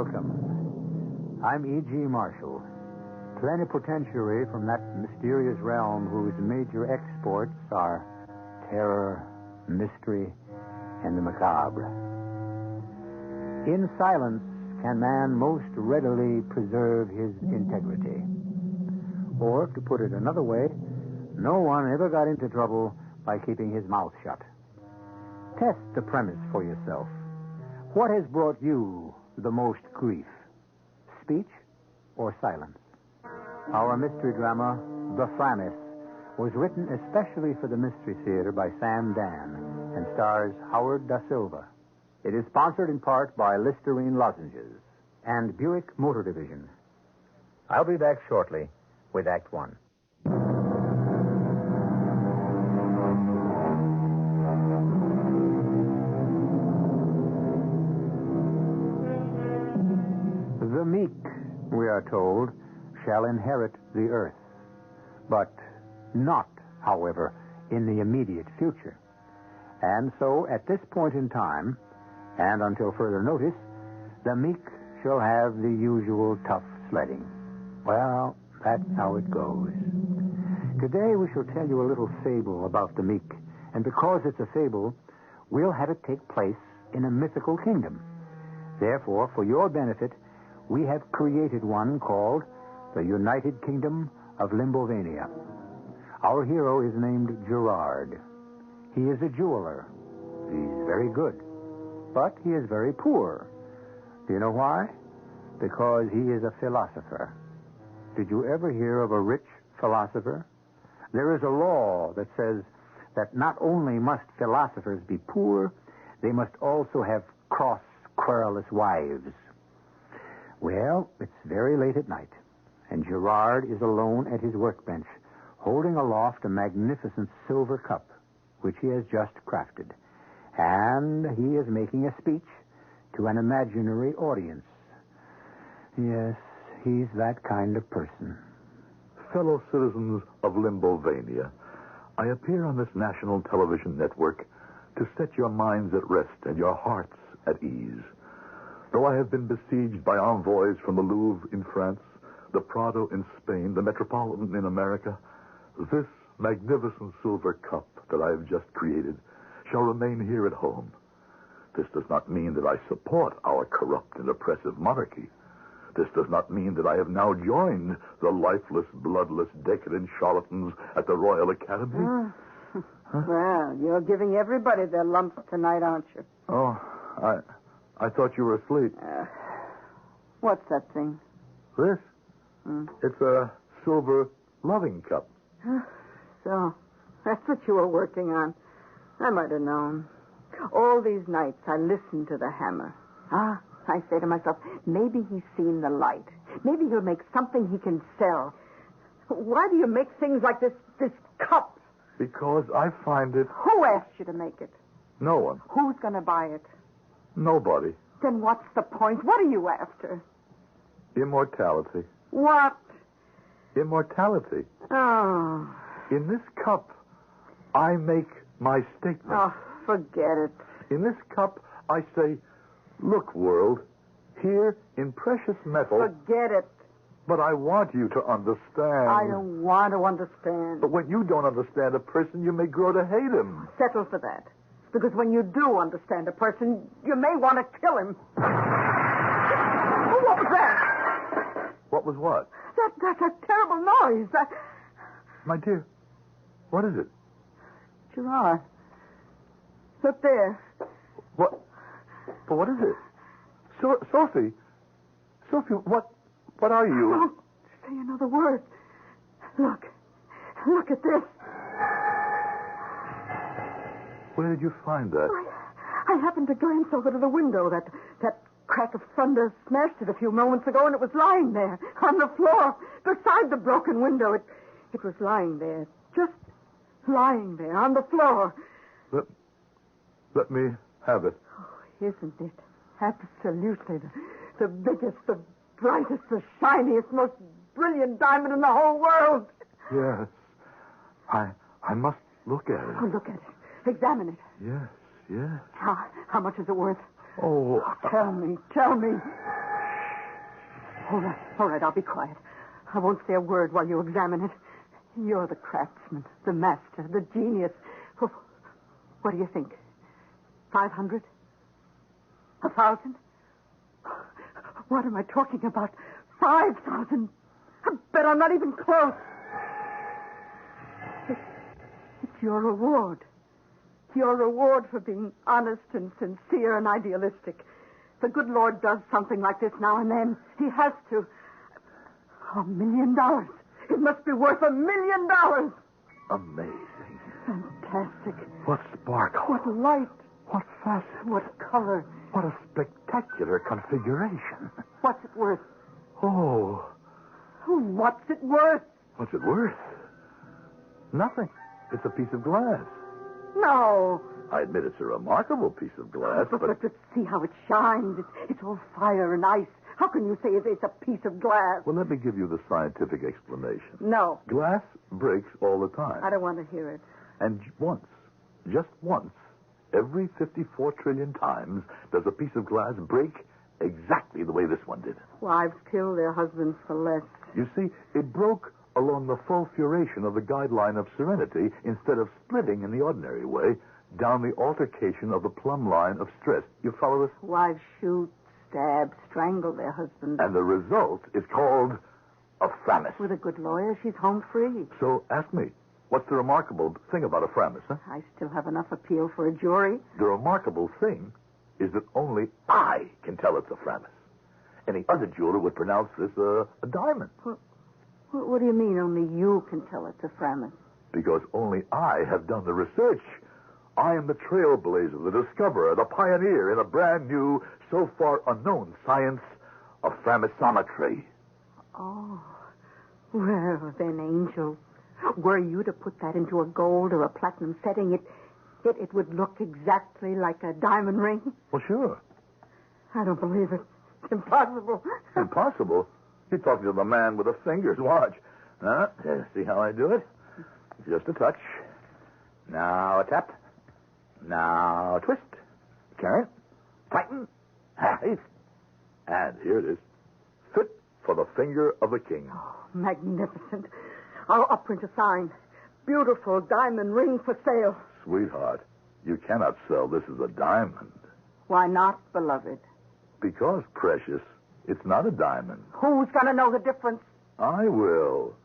Welcome. I'm E.G. Marshall, plenipotentiary from that mysterious realm whose major exports are terror, mystery, and the macabre. In silence can man most readily preserve his integrity. Or, to put it another way, no one ever got into trouble by keeping his mouth shut. Test the premise for yourself. What has brought you the most grief? Speech or silence? Our mystery drama, The Frammis, was written especially for the Mystery Theater by Sam Dan and stars Howard Da Silva. It is sponsored in part by Listerine Lozenges and Buick Motor Division. I'll be back shortly with Act One. The meek, we are told, shall inherit the earth, but not, however, in the immediate future. And so, at this point in time, and until further notice, the meek shall have the usual tough sledding. Well, that's how it goes. Today we shall tell you a little fable about the meek, and because it's a fable, we'll have it take place in a mythical kingdom. Therefore, for your benefit, we have created one called the United Kingdom of Limbovania. Our hero is named Gerard. He is a jeweler. He's very good. But he is very poor. Do you know why? Because he is a philosopher. Did you ever hear of a rich philosopher? There is a law that says that not only must philosophers be poor, they must also have cross, querulous wives. Well, it's very late at night, and Gerard is alone at his workbench, holding aloft a magnificent silver cup, which he has just crafted. And he is making a speech to an imaginary audience. Yes, he's that kind of person. Fellow citizens of Limbovania, I appear on this national television network to set your minds at rest and your hearts at ease. Though I have been besieged by envoys from the Louvre in France, the Prado in Spain, the Metropolitan in America, this magnificent silver cup that I have just created shall remain here at home. This does not mean that I support our corrupt and oppressive monarchy. This does not mean that I have now joined the lifeless, bloodless, decadent charlatans at the Royal Academy. Well, you're giving everybody their lumps tonight, aren't you? Oh, I thought you were asleep. What's that thing? This? It's a silver loving cup. So, that's what you were working on. I might have known. All these nights I listened to the hammer. I say to myself, maybe he's seen the light. Maybe he'll make something he can sell. Why do you make things like this cup? Because I find it... Who asked you to make it? No one. Who's going to buy it? Nobody. Then what's the point? What are you after? Immortality. What? Immortality. Oh. In this cup, I make my statement. Oh, forget it. In this cup, I say, look, world, here in precious metal... Forget it. But I want you to understand. I don't want to understand. But when you don't understand a person, you may grow to hate him. Settle for that. Because when you do understand a person, you may want to kill him. What was that? What was what? That's a terrible noise. My dear, what is it? Gerard. Look there. What? But what is it? Sophie. Sophie, what are you? Don't say another word. Look at this. Where did you find that? I happened to glance over to the window. That crack of thunder smashed it a few moments ago, and it was lying there on the floor beside the broken window. It was lying there, just lying there on the floor. Let me have it. Oh, isn't it? Absolutely. The biggest, the brightest, the shiniest, most brilliant diamond in the whole world. Yes. I must look at it. Oh, look at it. Examine it. Yes. How much is it worth? Oh. Tell me. All right, I'll be quiet. I won't say a word while you examine it. You're the craftsman, the master, the genius. Oh, what do you think? 500? 1,000? What am I talking about? 5,000? I bet I'm not even close. It's your reward. Your reward for being honest and sincere and idealistic. The good Lord does something like this now and then. He has to. $1 million. It must be worth $1 million. Amazing. Fantastic. What sparkle. What light. What facet. What color. What a spectacular configuration. What's it worth? Oh. What's it worth? What's it worth? Nothing. It's a piece of glass. No. I admit it's a remarkable piece of glass, but... But see how it shines. It's all fire and ice. How can you say it's a piece of glass? Well, let me give you the scientific explanation. No. Glass breaks all the time. I don't want to hear it. And just once, every 54 trillion times does a piece of glass break exactly the way this one did. Wives kill their husbands for less. You see, it broke along the fulguration of the guideline of serenity instead of splitting in the ordinary way down the altercation of the plumb line of stress. You follow this? Wives shoot, stab, strangle their husbands. And the result is called a framus. With a good lawyer, she's home free. So ask me, what's the remarkable thing about a framus, huh? I still have enough appeal for a jury. The remarkable thing is that only I can tell it's a framus. Any other jeweler would pronounce this a diamond. What do you mean only you can tell it's a framus? Because only I have done the research. I am the trailblazer, the discoverer, the pioneer in a brand new, so far unknown science of framisometry. Oh. Well, then, Angel, were you to put that into a gold or a platinum setting, it would look exactly like a diamond ring? Well, sure. I don't believe it. It's impossible. Impossible? You're talking to the man with the fingers. Watch. See how I do it? Just a touch. Now a tap. Now a twist. Carry it. Tighten. Nice. And here it is. Fit for the finger of the king. Oh, magnificent. I'll print a sign. Beautiful diamond ring for sale. Sweetheart, you cannot sell this as a diamond. Why not, beloved? Because, precious, it's not a diamond. Who's going to know the difference? I will.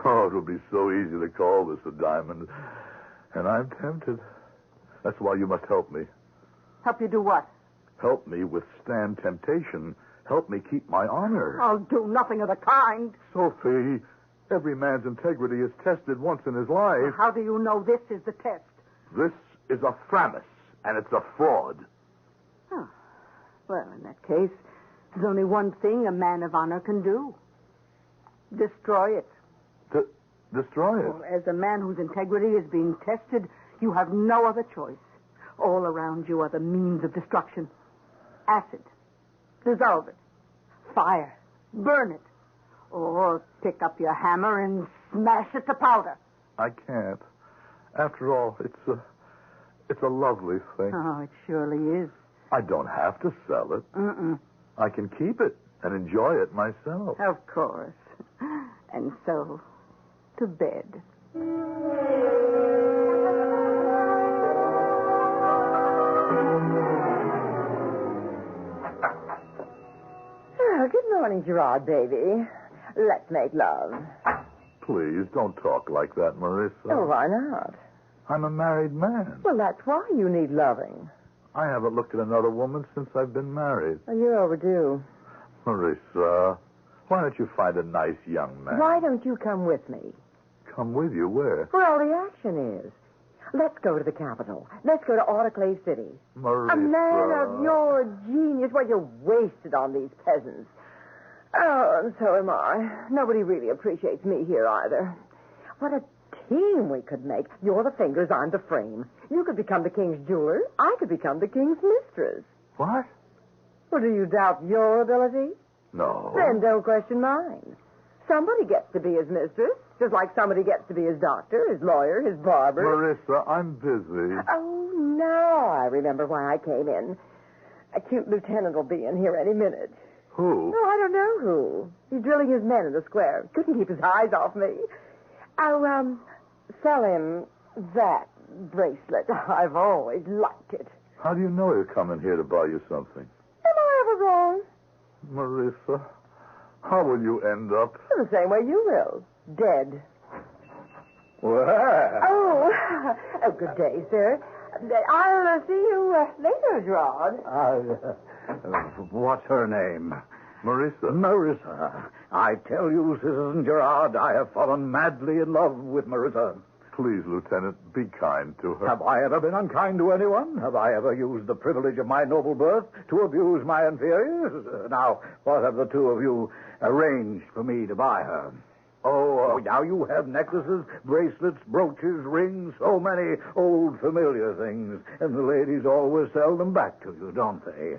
Oh, it'll be so easy to call this a diamond. And I'm tempted. That's why you must help me. Help you do what? Help me withstand temptation. Help me keep my honor. I'll do nothing of the kind. Sophie, every man's integrity is tested once in his life. How do you know this is the test? This is a framus, and it's a fraud. Oh. Well, in that case, there's only one thing a man of honor can do. Destroy it. Destroy it? Well, as a man whose integrity is being tested, you have no other choice. All around you are the means of destruction. Acid. Dissolve it. Fire. Burn it. Or pick up your hammer and smash it to powder. I can't. After all, it's a lovely thing. Oh, it surely is. I don't have to sell it. I can keep it and enjoy it myself. Of course. And so, to bed. Oh, good morning, Gerard, baby. Let's make love. Please, don't talk like that, Marissa. Oh, why not? I'm a married man. Well, that's why you need loving. I haven't looked at another woman since I've been married. Oh, you're overdue. Marissa, why don't you find a nice young man? Why don't you come with me? Come with you? Where? Where all the action is. Let's go to the capital. Let's go to Autoclave City. Marissa. A man of your genius. Well, you're wasted on these peasants. Oh, and so am I. Nobody really appreciates me here either. What a team we could make. You're the fingers, I'm the frame. You could become the king's jeweler. I could become the king's mistress. What? Well, do you doubt your ability? No. Then don't question mine. Somebody gets to be his mistress, just like somebody gets to be his doctor, his lawyer, his barber. Marissa, I'm busy. Oh, now I remember why I came in. A cute lieutenant will be in here any minute. Who? No, I don't know who. He's drilling his men in the square. Couldn't keep his eyes off me. I'll, sell him that bracelet. I've always liked it. How do you know he'll come in here to buy you something? Am I ever wrong? Marissa, how will you end up? The same way you will. Dead. Well. Oh, good day, sir. I'll see you later, Gerard. What's her name? Marissa. Marissa. I tell you, Citizen Gerard, I have fallen madly in love with Marissa. Please, Lieutenant, be kind to her. Have I ever been unkind to anyone? Have I ever used the privilege of my noble birth to abuse my inferiors? Now, what have the two of you arranged for me to buy her? Oh, now you have necklaces, bracelets, brooches, rings, so many old familiar things, and the ladies always sell them back to you, don't they?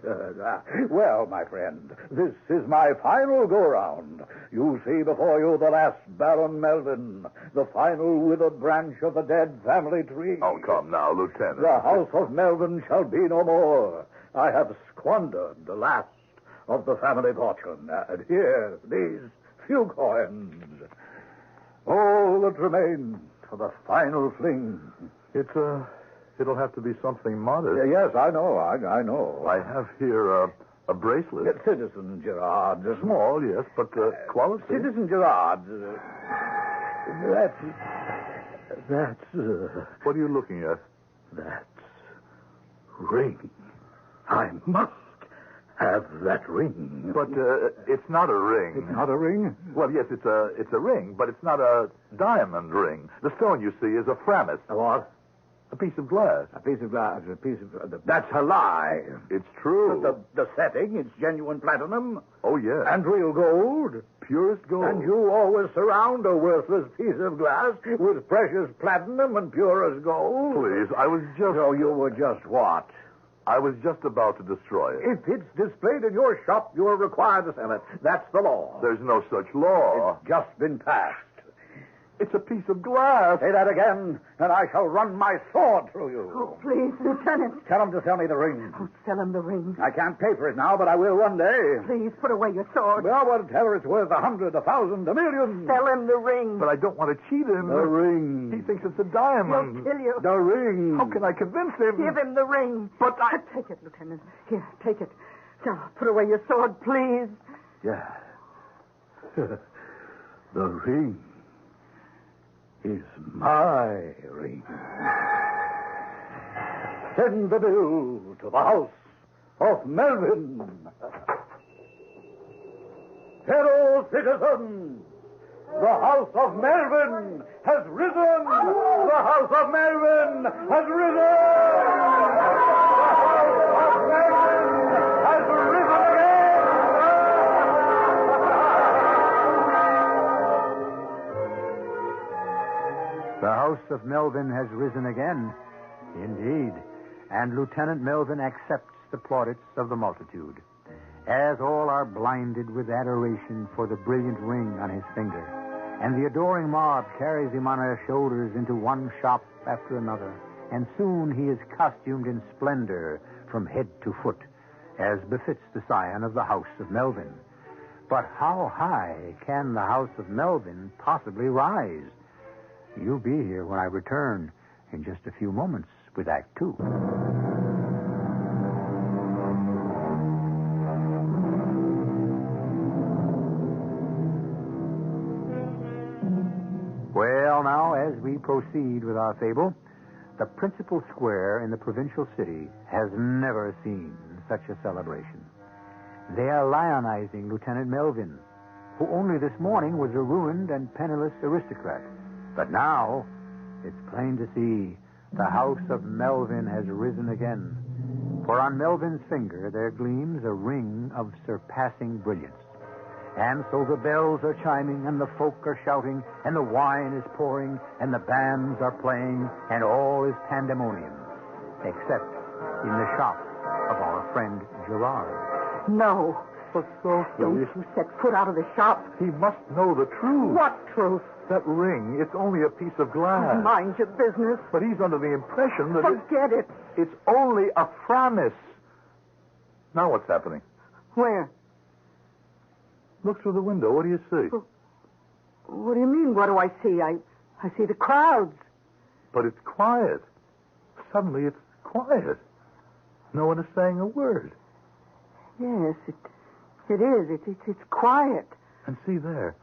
Well, my friend, this is my final go-round. You see before you the last Baron Melvin, the final withered branch of the dead family tree. Oh, come now, Lieutenant. The house of Melvin shall be no more. I have squandered the last of the family fortune. And here, these few coins. All that remains for the final fling. It'll have to be something modest. Yes, I know. I know. I have here a bracelet. Citizen Gerard. Small, yes, but quality. Citizen Gerard. That's... What are you looking at? That's ring. I must have that ring. But it's not a ring. It's not a ring? Well, yes, it's a ring, but it's not a diamond ring. The stone you see is a framus. A what? A piece of glass. A piece of glass. That's a lie. It's true. The setting, it's genuine platinum. Oh, yes. And real gold. Purest gold. And you always surround a worthless piece of glass with precious platinum and purest gold. Please, I was just... So you were just what? I was just about to destroy it. If it's displayed in your shop, you are required to sell it. That's the law. There's no such law. It's just been passed. It's a piece of glass. Say that again, and I shall run my sword through you. Oh, please, Lieutenant. Tell him to sell me the ring. Oh, sell him the ring. I can't pay for it now, but I will one day. Please, put away your sword. Well, well, tell her it's worth 100, 1,000, 1,000,000. Sell him the ring. But I don't want to cheat him. The ring. He thinks it's a diamond. He'll kill you. The ring. How can I convince him? Give him the ring. But I... Take it, Lieutenant. Here, take it. Now, put away your sword, please. Yeah. The ring is my ring. Send the bill to the house of Melvin. Fellow citizens, the house of Melvin has risen. The house of Melvin has risen. The house of Melvin has risen again. The house of Melvin has risen again, indeed, and Lieutenant Melvin accepts the plaudits of the multitude, as all are blinded with adoration for the brilliant ring on his finger, and the adoring mob carries him on their shoulders into one shop after another, and soon he is costumed in splendor from head to foot, as befits the scion of the house of Melvin. But how high can the house of Melvin possibly rise? You'll be here when I return in just a few moments with Act Two. Well, now, as we proceed with our fable, the principal square in the provincial city has never seen such a celebration. They are lionizing Lieutenant Melvin, who only this morning was a ruined and penniless aristocrat. But now, it's plain to see the house of Melvin has risen again. For on Melvin's finger there gleams a ring of surpassing brilliance. And so the bells are chiming, and the folk are shouting, and the wine is pouring, and the bands are playing, and all is pandemonium, except in the shop of our friend Gerard. No. But Sophie, Don't you set foot out of the shop. he must know the truth. What truth? That ring, it's only a piece of glass. Mind your business. But he's under the impression that Forget it. it's only a framus. Now what's happening? Where? Look through the window. What do you see? What do you mean, what do I see? I see the crowds. But it's quiet. Suddenly it's quiet. No one is saying a word. Yes, it is. It's quiet. And see there.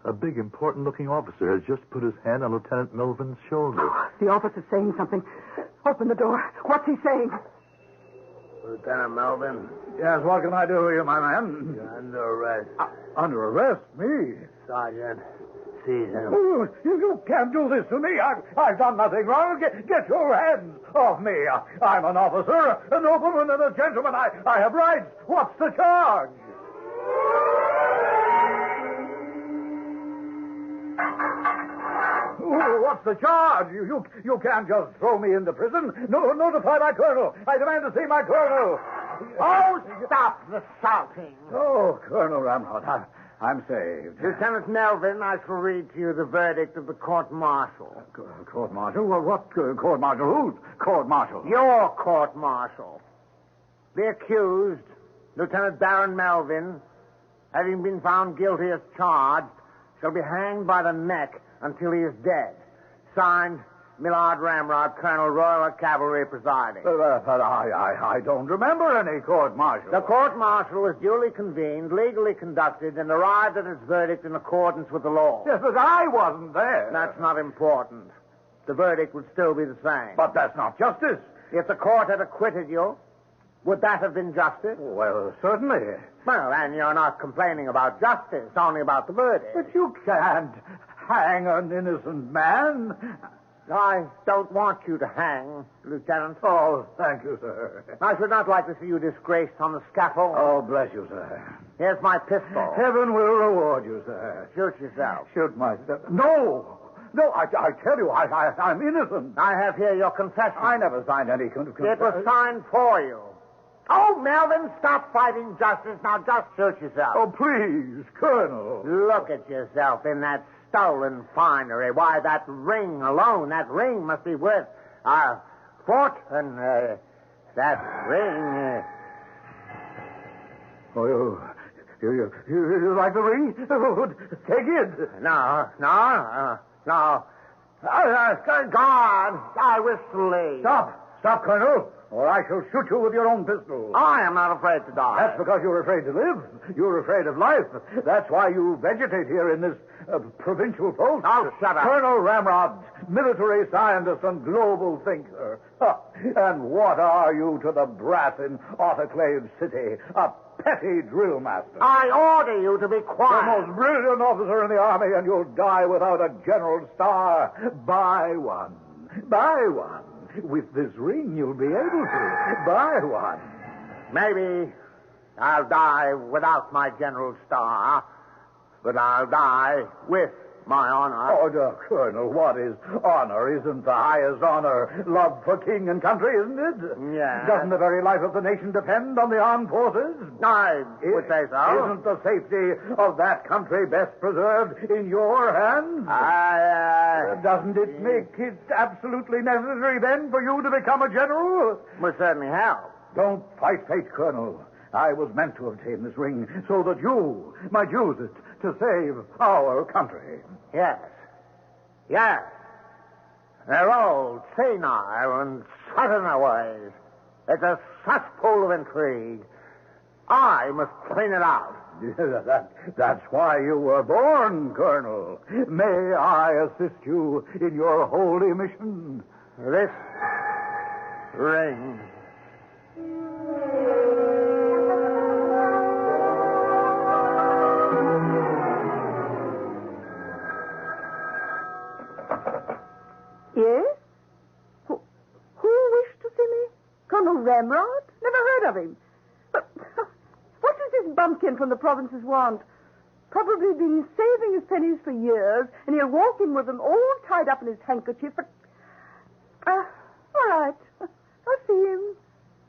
A big, important-looking officer has just put his hand on Lieutenant Melvin's shoulder. Oh, the officer's saying something. Open the door. What's he saying? Lieutenant Melvin, Yes, what can I do for you, my man? you're under arrest. Under arrest? Me? Sergeant, seize him. Oh, you can't do this to me. I've done nothing wrong. Get your hands off me. I'm an officer, a nobleman, and a gentleman. I have rights. What's the charge? Oh, what's the charge? You can't just throw me into prison. No, notify my colonel. I demand to see my colonel. Oh, stop the shouting. Oh, Colonel Ramrod, I'm saved. Lieutenant Melvin, I shall read to you the verdict of the court-martial. Court-martial? Well, what court-martial? Whose court-martial? Your court-martial. The accused, Lieutenant Baron Melvin, having been found guilty as charged, shall be hanged by the neck until he is dead. Signed, Millard Ramrod, Colonel Royal Cavalry presiding. But I don't remember any court-martial. The court-martial was duly convened, legally conducted, and arrived at its verdict in accordance with the law. Yes, but I wasn't there. That's not important. The verdict would still be the same. But that's not justice. If the court had acquitted you, would that have been justice? Well, certainly. Well, then you're not complaining about justice, only about the verdict. But you can't hang an innocent man. I don't want you to hang, Lieutenant. Oh, thank you, sir. I should not like to see you disgraced on the scaffold. Oh, bless you, sir. Here's my pistol. Heaven will reward you, sir. Shoot yourself. Shoot myself. No, I tell you, I'm innocent. I have here your confession. I never signed any confession. It was signed for you. Oh, Melvin, stop fighting justice. Now just shoot yourself. Oh, please, Colonel. Look at yourself in that stolen finery. Why, that ring alone, that ring must be worth our fortune. That ring. Oh, you like the ring? Take it. No. God, I wish to leave. Stop, Colonel, or I shall shoot you with your own pistol. I am not afraid to die. That's because you're afraid to live. You're afraid of life. That's why you vegetate here in this provincial post. Oh, shut up. Colonel Ramrod, military scientist and global thinker. And what are you to the brass in Autoclave City? A petty drill master. I order you to be quiet. The most brilliant officer in the army, and you'll die without a general star. Buy one. With this ring, you'll be able to. Buy one. Maybe I'll die without my general star, but I'll die with my honor. Oh, no, Colonel, what is honor? Isn't the highest honor love for king and country, isn't it? Yeah. Doesn't the very life of the nation depend on the armed forces? I would say so. Isn't the safety of that country best preserved in your hands? Doesn't it make it absolutely necessary, then, for you to become a general? Would certainly help. Don't fight fate, Colonel. I was meant to obtain this ring so that you might use it to save our country. Yes. They're old, senile, and set in their ways. It's a cesspool of intrigue. I must clean it out. That's why you were born, Colonel. May I assist you in your holy mission? This ring. Yes? Who wished to see me? Colonel Ramrod? Never heard of him. But what does this bumpkin from the provinces want? Probably been saving his pennies for years, and he'll walk in with them all tied up in his handkerchief. But, all right. I'll see him.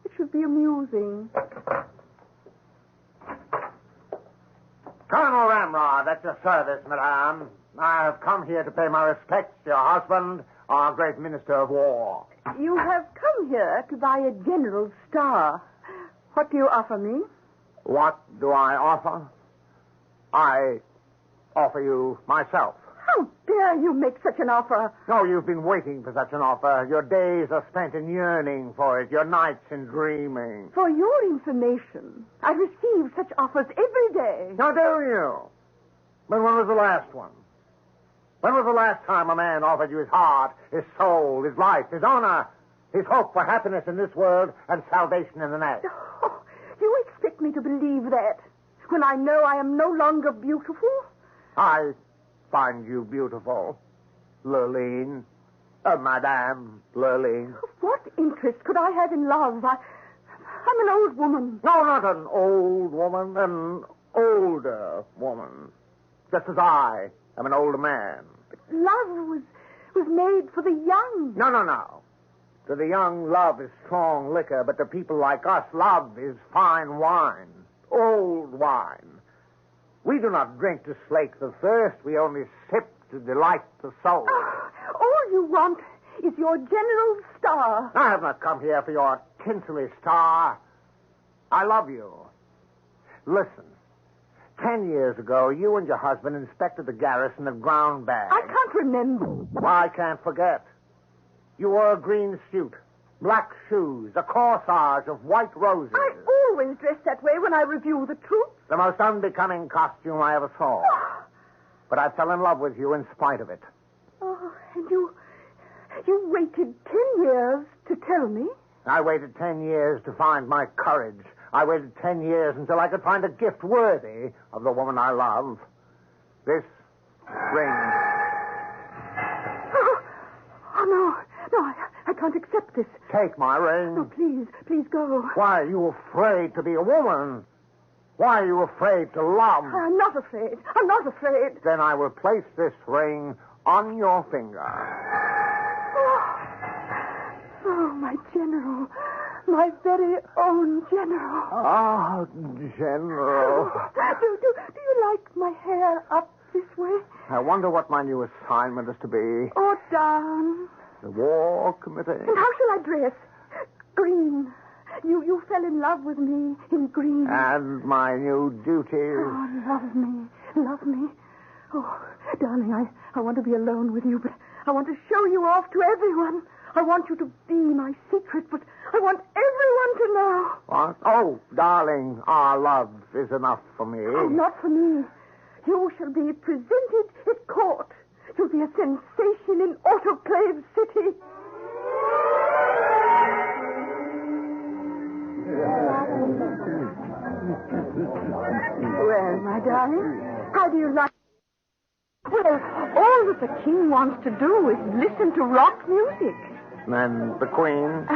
It should be amusing. Colonel Ramrod, at your service, madame. I have come here to pay my respects to your husband, our great minister of war. You have come here to buy a general star. What do you offer me? What do I offer? I offer you myself. How dare you make such an offer? No, you've been waiting for such an offer. Your days are spent in yearning for it, your nights in dreaming. For your information, I receive such offers every day. Now, do you? But when was the last one? When was the last time a man offered you his heart, his soul, his life, his honor, his hope for happiness in this world and salvation in the next? Oh, you expect me to believe that when I know I am no longer beautiful? I find you beautiful, Lurline. Madame Lurline. What interest could I have in love? I'm an old woman. No, not an old woman, an older woman. Just as I am an older man. But love was made for the young. No. To the young, love is strong liquor, but to people like us, love is fine wine, old wine. We do not drink to slake the thirst. We only sip to delight the soul. All you want is your general star. I have not come here for your tinselly star. I love you. Listen. 10 years ago, you and your husband inspected the garrison of ground bags. I can't remember. Why, I can't forget. You wore a green suit, black shoes, a corsage of white roses. I always dress that way when I review the truth. The most unbecoming costume I ever saw. But I fell in love with you in spite of it. Oh, and you waited 10 years to tell me? I waited 10 years to find my courage. I waited 10 years until I could find a gift worthy of the woman I love. This ring. Oh, no, I can't accept this. Take my ring. No, please go. Why are you afraid to be a woman? Why are you afraid to love? I'm not afraid. Then I will place this ring on your finger. Oh, my general. My very own general. Ah, General. Do you like my hair up this way? I wonder what my new assignment is to be. Or down? The War Committee. And how shall I dress? Green. You fell in love with me in green. And my new duties. Oh, love me. Oh, darling, I want to be alone with you, but I want to show you off to everyone. I want you to be my secret, but I want everyone to know. What? Oh, darling, our love is enough for me. Oh, not for me. You shall be presented at court. You'll be a sensation in Autoclave City. Well, my darling, how do you like? Well, all that the king wants to do is listen to rock music. And the Queen?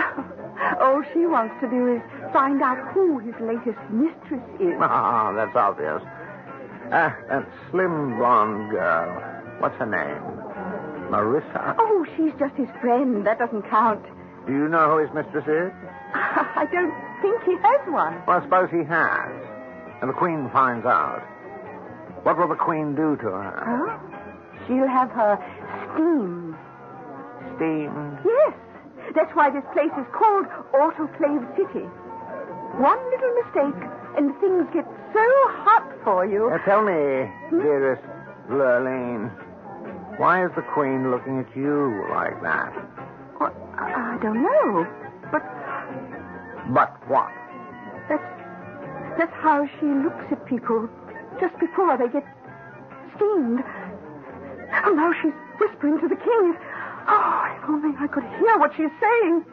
All she wants to do is find out who his latest mistress is. Ah, that's obvious. That slim blonde girl. What's her name? Marissa? Oh, she's just his friend. That doesn't count. Do you know who his mistress is? I don't think he has one. Well, I suppose he has. And the Queen finds out. What will the Queen do to her? Huh? She'll have her steamed. Steamed? Yes. That's why this place is called Autoclave City. One little mistake, and things get so hot for you. Tell me, dearest Lurline, why is the Queen looking at you like that? Well, I don't know. But what? That's how she looks at people just before they get steamed. And now she's whispering to the king. Oh, if only I could hear what she's saying.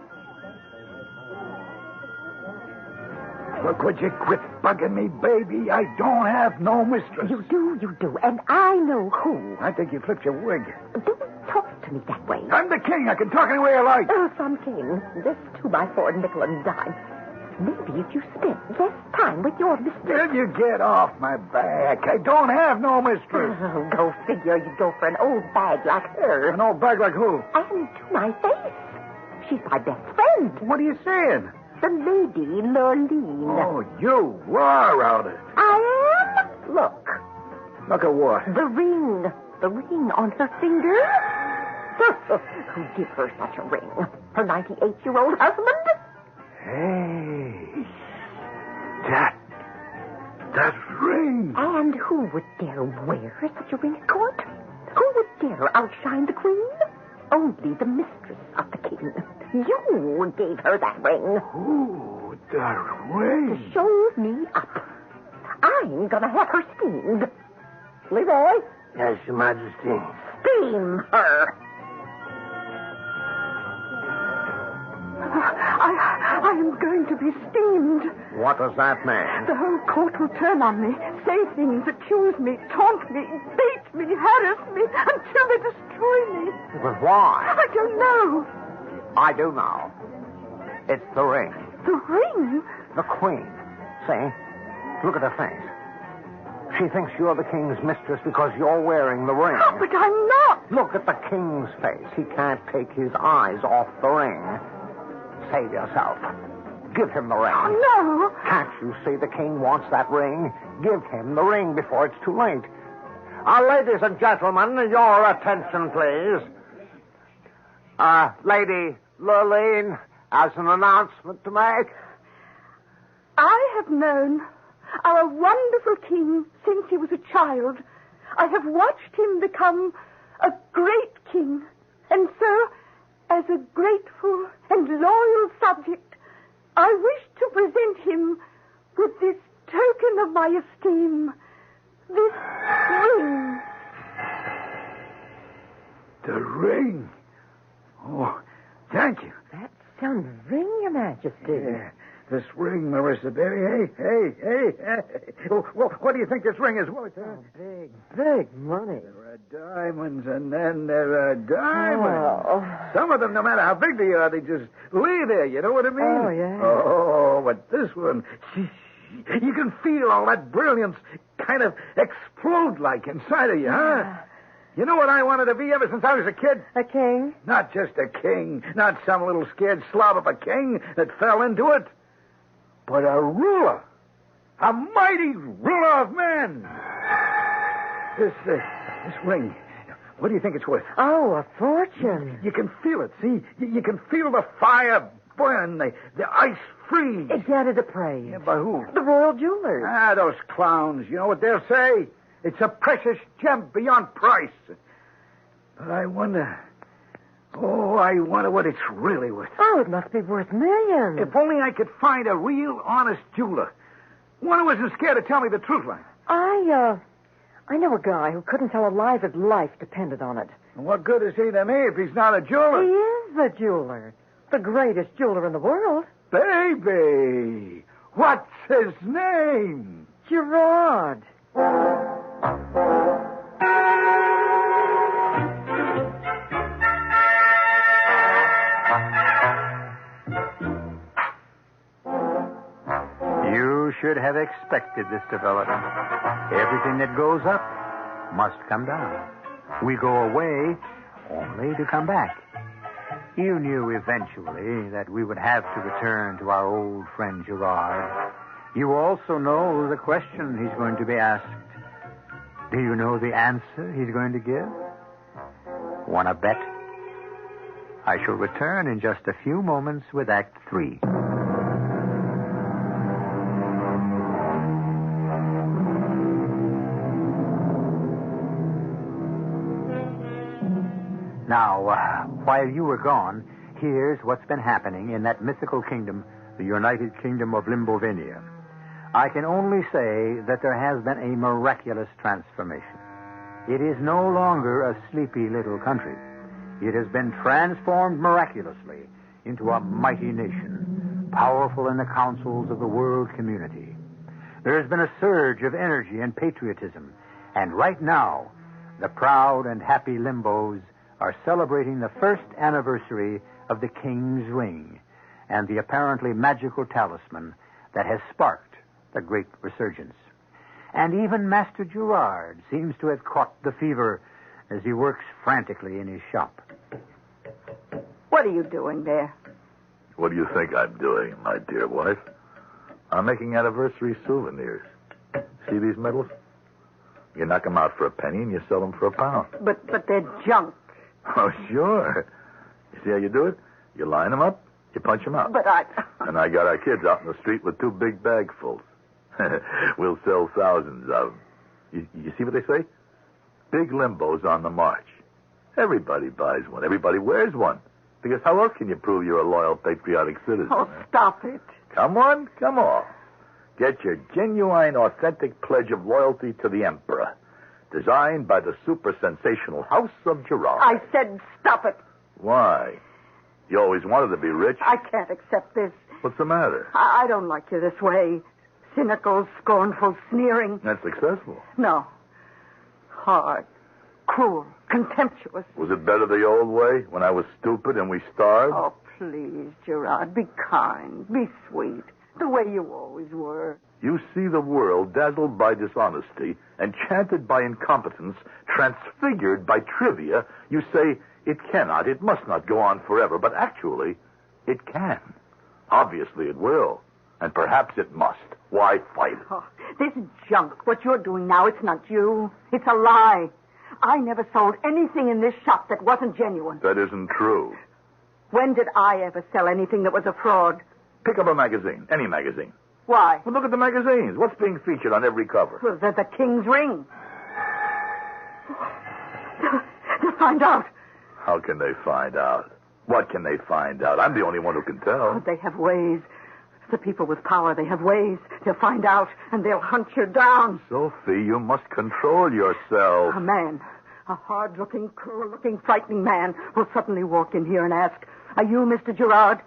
Look, would you quit bugging me, baby? I don't have no mistress. You do, and I know who. I think you flipped your wig. Don't talk to me that way. I'm the king. I can talk any way I like. Oh, some king. This 2x4 nickel and dime. Maybe if you spent less time with your mistress. Will you get off my back? I don't have no mistress. Oh, go figure you'd go for an old bag like her. An old bag like who? And to my face. She's my best friend. What are you saying? The Lady Lurline. Oh, you are out it. I am? Look. Look at what? The ring. The ring on her finger. Who'd give her such a ring? Her 98-year-old husband? Hey. That ring. And And who would dare wear such a ring at court? Who would dare outshine the queen? Only the mistress of the king. You gave her that ring. Ooh, the ring. To show me up. I'm gonna have her steamed. Leroy? Yes, Your Majesty. Steam her. I am going to be steamed. What does that mean? The whole court will turn on me, say things, accuse me, taunt me, bait me, harass me, until they destroy me. But why? I don't know. I do know. It's the ring. The ring? The queen. See? Look at her face. She thinks you're the king's mistress because you're wearing the ring. Oh, but I'm not. Look at the king's face. He can't take his eyes off the ring. Save yourself. Give him the ring. Oh, no. Can't you see the king wants that ring? Give him the ring before it's too late. Ladies and gentlemen, your attention, please. Lady Lurleen has an announcement to make. I have known our wonderful king since he was a child. I have watched him become a great king. And so, as a grateful and loyal subject, I wish to present him with this token of my esteem, this ring. The ring. Oh, thank you. That's some ring, Your Majesty. Yeah, this ring, Marissa, baby. Hey. Well, what do you think this ring is worth, huh? Big money. There are diamonds, and then there are diamonds. Oh. Some of them, no matter how big they are, they just lay there. You know what I mean? Oh, yeah. Oh, but this one, you can feel all that brilliance kind of explode like inside of you, huh? Yeah. You know what I wanted to be ever since I was a kid? A king? Not just a king, not some little scared slob of a king that fell into it, but a ruler, a mighty ruler of men. This ring, what do you think it's worth? Oh, a fortune. You can feel it, see? You can feel the fire burn, the ice freeze. Get it appraised. Yeah, by who? The royal jewelers. Ah, those clowns. You know what they'll say? It's a precious gem beyond price. But I wonder what it's really worth. Oh, it must be worth millions. If only I could find a real, honest jeweler. One who isn't scared to tell me the truth, like. I know a guy who couldn't tell a lie if his life depended on it. What good is he to me if he's not a jeweler? He is the jeweler. The greatest jeweler in the world. Baby! What's his name? Gerard. You should have expected this development. Everything that goes up must come down. We go away only to come back. You knew eventually that we would have to return to our old friend Gerard. You also know the question he's going to be asked. Do you know the answer he's going to give? Want to bet? I shall return in just a few moments with Act 3. Now, while you were gone, here's what's been happening in that mythical kingdom, the United Kingdom of Limbovania. I can only say that there has been a miraculous transformation. It is no longer a sleepy little country. It has been transformed miraculously into a mighty nation, powerful in the councils of the world community. There has been a surge of energy and patriotism, and right now, the proud and happy Limbos are celebrating the first anniversary of the King's Ring and the apparently magical talisman that has sparked the great resurgence. And even Master Gerard seems to have caught the fever as he works frantically in his shop. What are you doing there? What do you think I'm doing, my dear wife? I'm making anniversary souvenirs. See these medals? You knock them out for a penny and you sell them for £1. But they're junk. Oh, sure. You see how you do it? You line them up, you punch them out. But And I got our kids out in the street with 2 big bagfuls. We'll sell thousands of them. You see what they say? Big limbos on the march. Everybody buys one. Everybody wears one. Because how else can you prove you're a loyal, patriotic citizen? Oh, stop it. Come on. Get your genuine, authentic pledge of loyalty to the Emperor. Designed by the super-sensational House of Gerard. I said stop it. Why? You always wanted to be rich. I can't accept this. What's the matter? I don't like you this way. Cynical, scornful, sneering. That's successful. No. Hard, cruel, contemptuous. Was it better the old way, when I was stupid and we starved? Oh, please, Gerard, be kind, be sweet, the way you always were. You see the world dazzled by dishonesty, enchanted by incompetence, transfigured by trivia. You say, it cannot, it must not go on forever, but actually, it can. Obviously, it will. And perhaps it must. Why fight it? Oh, this junk, what you're doing now, it's not you. It's a lie. I never sold anything in this shop that wasn't genuine. That isn't true. When did I ever sell anything that was a fraud? Pick up a magazine, any magazine. Why? Well, look at the magazines. What's being featured on every cover? Well, the king's ring. They'll find out. How can they find out? What can they find out? I'm the only one who can tell. Oh, they have ways. The people with power, they have ways. They'll find out, and they'll hunt you down. Sophie, you must control yourself. A man, a hard-looking, cruel-looking, frightening man will suddenly walk in here and ask, "Are you Mr. Gerard?"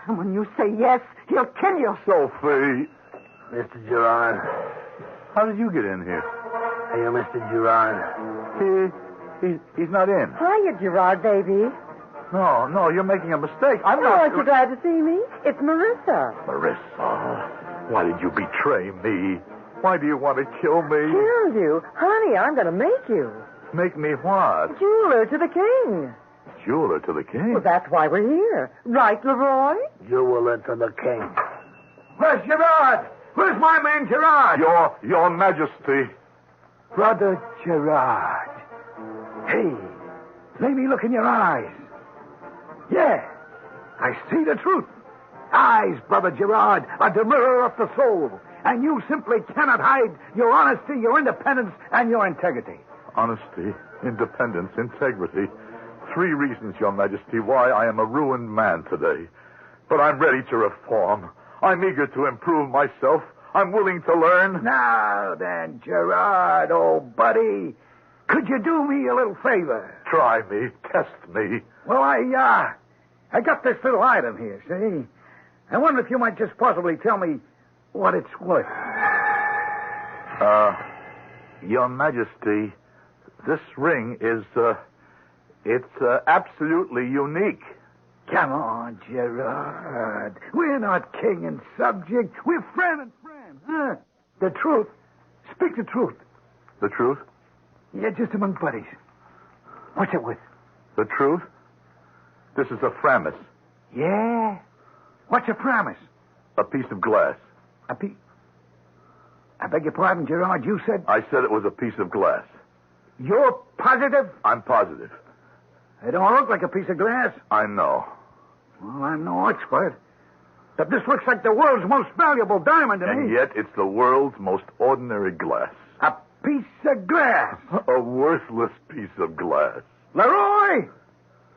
And when you say yes, he'll kill you. Sophie. Mr. Gerard. How did you get in here? Are you Mr. Gerard? He's not in. Hiya, Gerard, baby. No, you're making a mistake. I'm not... Aren't you glad to see me? It's Marissa. Marissa, why did you betray me? Why do you want to kill me? Kill you? Honey, I'm going to make you. Make me what? Jeweler to the king. Jeweler to the king? Well, that's why we're here. Right, Leroy? Jeweler to the king. Where's Gerard? Where's my man Gerard? Your Majesty. Brother Gerard. Hey, let me look in your eyes. Yeah, I see the truth. Eyes, Brother Gerard, are the mirror of the soul. And you simply cannot hide your honesty, your independence, and your integrity. Honesty, independence, integrity. 3 reasons, Your Majesty, why I am a ruined man today. But I'm ready to reform. I'm eager to improve myself. I'm willing to learn. Now then, Gerard, old buddy, could you do me a little favor? Try me. Test me. Well, I got this little item here, see? I wonder if you might just possibly tell me what it's worth. Your Majesty, this ring is, it's absolutely unique. Come on, Gerard. We're not king and subject. We're friend and friend, huh? The truth. Speak the truth. The truth? Yeah, just among buddies. What's it with? The truth? This is a framus. Yeah? What's a promise? A piece of glass. I beg your pardon, Gerard, you said... I said it was a piece of glass. You're positive? I'm positive. It don't look like a piece of glass. I know. Well, I'm no expert. But this looks like the world's most valuable diamond to me. And yet it's the world's most ordinary glass. A piece of glass. A worthless piece of glass. Leroy!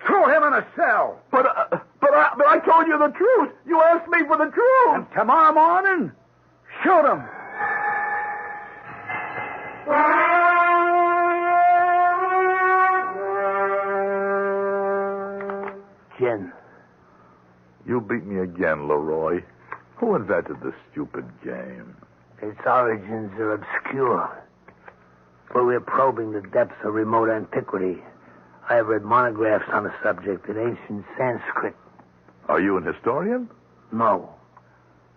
Throw him in a cell. But I told you the truth. You asked me for the truth. And tomorrow morning, shoot him. Gin. You beat me again, Leroy. Who invented this stupid game? Its origins are obscure. But we're probing the depths of remote antiquity. I have read monographs on the subject in ancient Sanskrit. Are you an historian? No.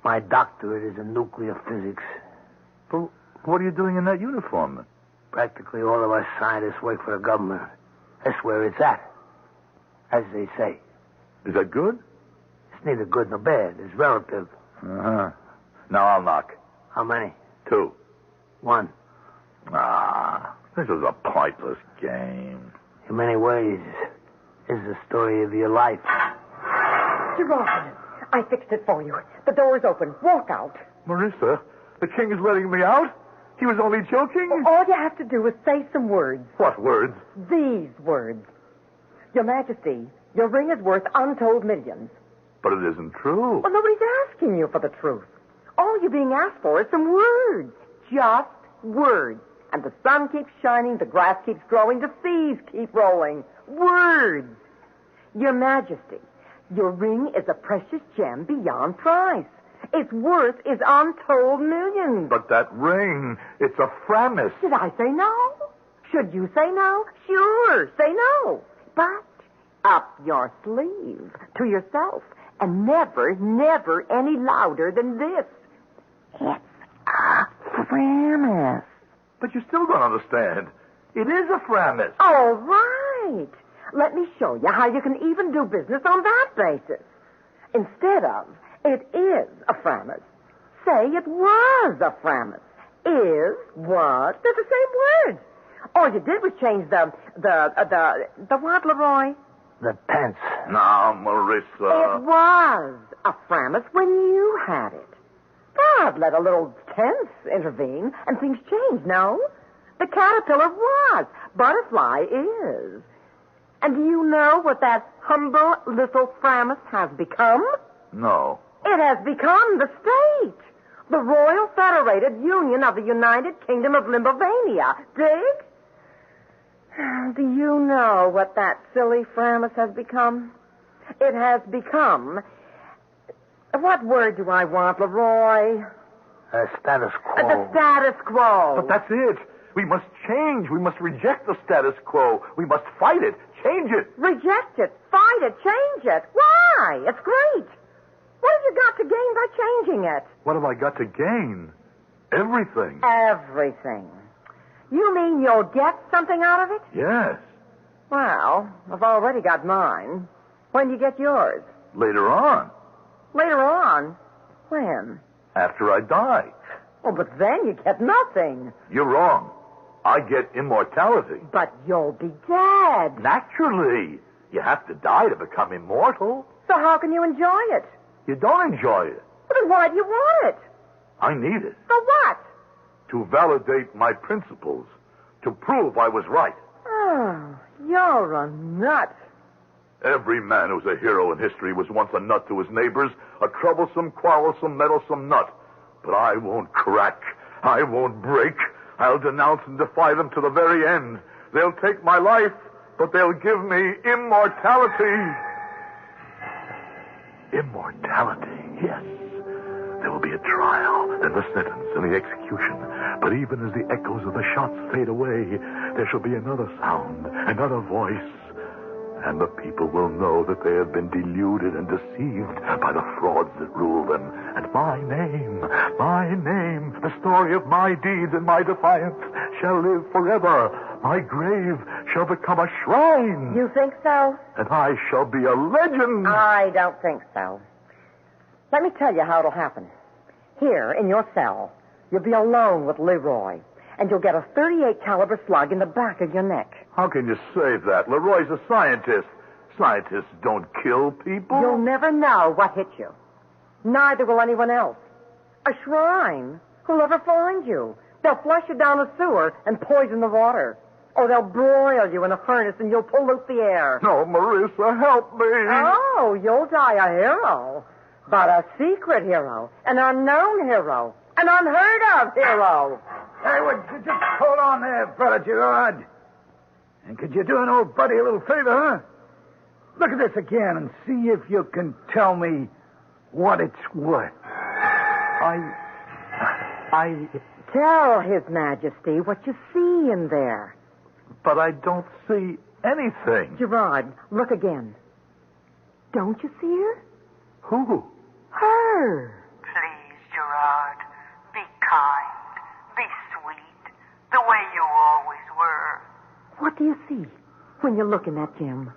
My doctorate is in nuclear physics. Well, what are you doing in that uniform, then? Practically all of our scientists work for the government. That's where it's at. As they say. Is that good? It's neither good nor bad. It's relative. Uh-huh. Now I'll knock. How many? 2. 1. This is a pointless game. In many ways, it's the story of your life. Gerard, I fixed it for you. The door's open. Walk out. Marissa, the king is letting me out? He was only joking. All you have to do is say some words. What words? These words. Your Majesty, your ring is worth untold millions. But it isn't true. Well, nobody's asking you for the truth. All you're being asked for is some words. Just words. And the sun keeps shining, the grass keeps growing, the seas keep rolling. Words. Your Majesty, your ring is a precious gem beyond price. Its worth is untold millions. But that ring, it's a Frammis. Did I say no? Should you say no? Sure, say no. But up your sleeve to yourself. And never, never any louder than this. It's a Frammis. But you still don't understand. It is a Frammis. All right. Let me show you how you can even do business on that basis. Instead of, it is a Frammis, say it was a Frammis. Is, was, they're the same words. All you did was change the what, Leroy? The tense. Now, Marissa. It was a Frammis when you had it. God, let a little tense intervene and things change, no? The caterpillar was. Butterfly is. And do you know what that humble little Frammis has become? No. It has become the state. The Royal Federated Union of the United Kingdom of Limbovania. Dig? Do you know what that silly Frammis has become? It has become... What word do I want, Leroy? Status quo. The status quo. But that's it. We must change. We must reject the status quo. We must fight it. Change it. Reject it. Fight it. Change it. Why? It's great. What have you got to gain by changing it? What have I got to gain? Everything. Everything. You mean you'll get something out of it? Yes. Well, I've already got mine. When do you get yours? Later on. Later on? When? After I die. Oh, but then you get nothing. You're wrong. I get immortality. But you'll be dead. Naturally. You have to die to become immortal. So how can you enjoy it? You don't enjoy it. Well, then why do you want it? I need it. For what? To validate my principles. To prove I was right. Oh, you're a nut. Every man who's a hero in history was once a nut to his neighbors, a troublesome, quarrelsome, meddlesome nut. But I won't crack. I won't break. I'll denounce and defy them to the very end. They'll take my life, but they'll give me immortality. Immortality, yes. There will be a trial, then the sentence, and the execution. But even as the echoes of the shots fade away, there shall be another sound, another voice. And the people will know that they have been deluded and deceived by the frauds that rule them. And my name, the story of my deeds and my defiance shall live forever. My grave shall become a shrine. You think so? And I shall be a legend. I don't think so. Let me tell you how it'll happen. Here, in your cell, you'll be alone with Leroy, and you'll get a .38 caliber slug in the back of your neck. How can you say that? Leroy's a scientist. Scientists don't kill people. You'll never know what hit you. Neither will anyone else. A shrine. Who'll ever find you? They'll flush you down a sewer and poison the water. Or they'll broil you in a furnace and you'll pollute the air. No, Marissa, help me. Oh, you'll die a hero. But a secret hero. An unknown hero. An unheard of hero. Hey, would you just hold on there, Brother Gerard? And could you do an old buddy a little favor, huh? Look at this again and see if you can tell me what it's worth. I... Tell His Majesty what you see in there. But I don't see anything. Gerard, look again. Don't you see her? Who? Her. Please, Gerard, be kind, be sweet, the way you always were. What do you see when you look in that gem?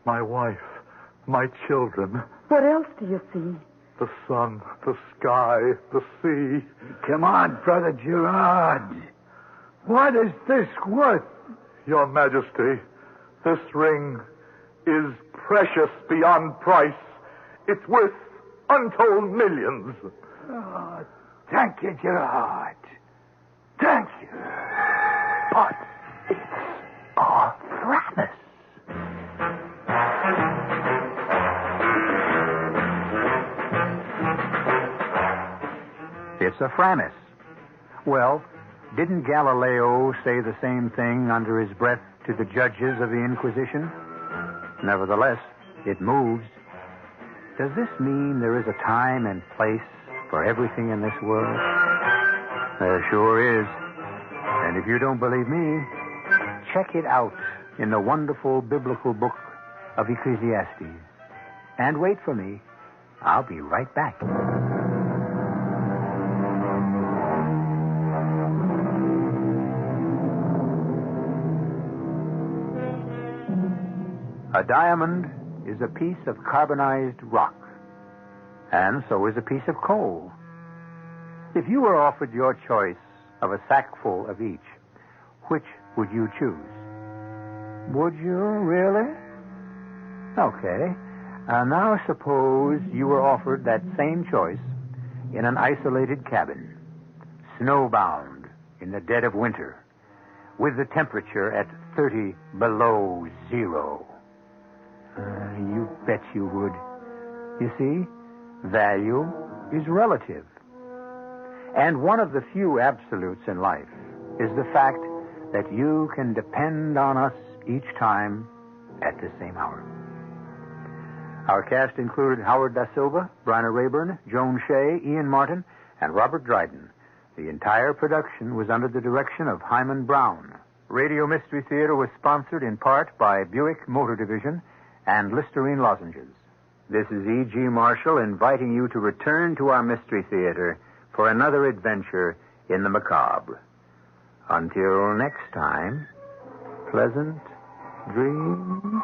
My wife, my children, What else do you see? the sun, the sky, the sea. Come on, Brother Gerard. What is this worth? Your Majesty, this ring is precious beyond price. It's worth untold millions. Oh, thank you, Gerard. Thank you. But it's a Frammis. It's a Frammis. Well, didn't Galileo say the same thing under his breath to the judges of the Inquisition? Nevertheless, it moves. Does this mean there is a time and place for everything in this world? There sure is. And if you don't believe me, check it out in the wonderful biblical book of Ecclesiastes. And wait for me. I'll be right back. A diamond is a piece of carbonized rock, and so is a piece of coal. If you were offered your choice of a sackful of each, which would you choose? Would you really? Okay. Now suppose you were offered that same choice in an isolated cabin, snowbound in the dead of winter, with the temperature at 30 below zero. You bet you would. You see, value is relative. And one of the few absolutes in life is the fact that you can depend on us each time at the same hour. Our cast included Howard Da Silva, Bryna Rayburn, Joan Shea, Ian Martin, and Robert Dryden. The entire production was under the direction of Hyman Brown. Radio Mystery Theater was sponsored in part by Buick Motor Division and Listerine Lozenges. This is E.G. Marshall inviting you to return to our Mystery Theater for another adventure in the macabre. Until next time, pleasant dreams.